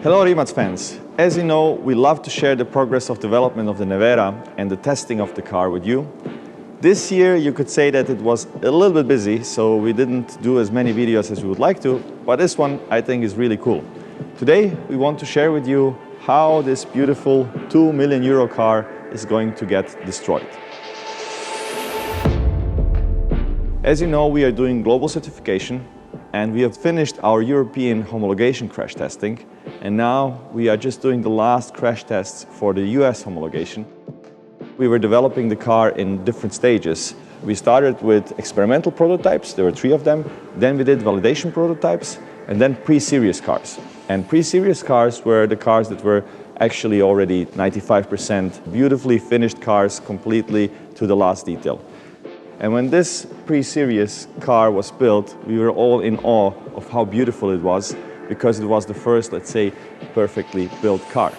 Hello Rimac fans! As you know, we love to share the progress of development of the Nevera and the testing of the car with you. This year you could say that it was a little bit busy, so we didn't do as many videos as we would like to, but this one I think is really cool. Today we want to share with you how this beautiful €2 million car is going to get destroyed. As you know, we are doing global certification and we have finished our European homologation crash testing, and now we are just doing the last crash tests for the US homologation. We were developing the car in different stages. We started with experimental prototypes, there were 3 of them, then we did validation prototypes, and then pre-series cars. And pre-series cars were the cars that were actually already 95% beautifully finished cars, completely to the last detail. And when this pre-series car was built, we were all in awe of how beautiful it was, because it was the first, let's say, perfectly built car.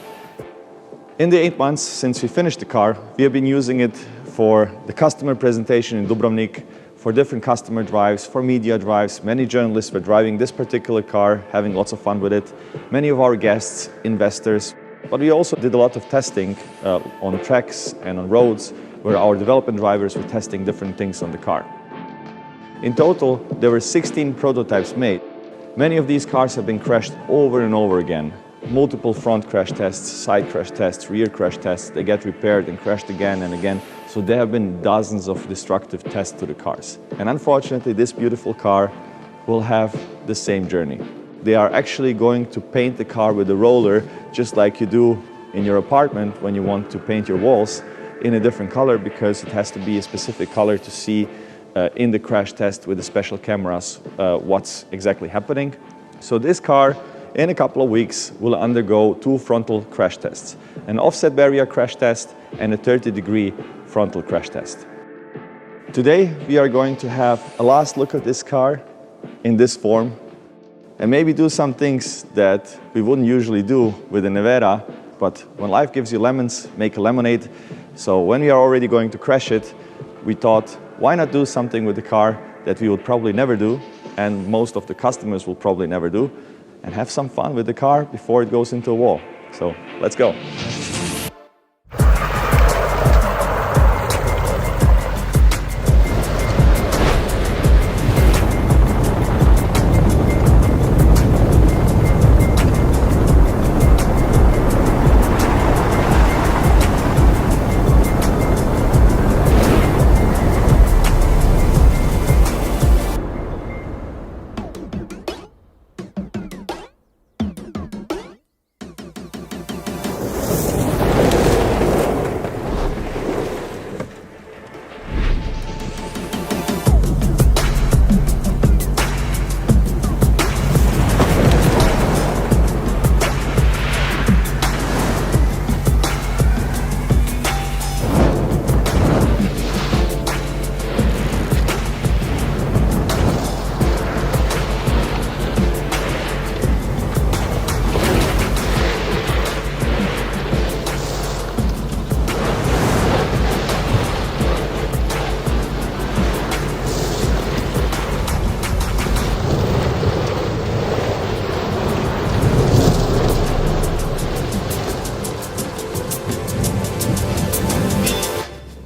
In the 8 months since we finished the car, we have been using it for the customer presentation in Dubrovnik, for different customer drives, for media drives. Many journalists were driving this particular car, having lots of fun with it. Many of our guests, investors. But we also did a lot of testing on tracks and on roads, where our development drivers were testing different things on the car. In total, there were 16 prototypes made. Many of these cars have been crashed over and over again. Multiple front crash tests, side crash tests, rear crash tests. They get repaired and crashed again and again. So there have been dozens of destructive tests to the cars. And unfortunately, this beautiful car will have the same journey. They are actually going to paint the car with a roller, just like you do in your apartment when you want to paint your walls, in a different color, because it has to be a specific color to see in the crash test with the special cameras what's exactly happening. So this car, in a couple of weeks, will undergo 2 frontal crash tests, an offset barrier crash test and a 30-degree frontal crash test. Today we are going to have a last look at this car in this form, and maybe do some things that we wouldn't usually do with a Nevera, but when life gives you lemons, make a lemonade. So when we are already going to crash it, we thought, why not do something with the car that we would probably never do, and most of the customers will probably never do, and have some fun with the car before it goes into a wall. So let's go.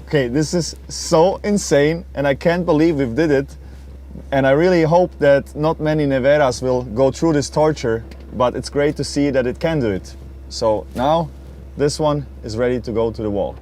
Okay, this is so insane, and I can't believe we did it. And I really hope that not many Neveras will go through this torture, but it's great to see that it can do it. So now this one is ready to go to the wall.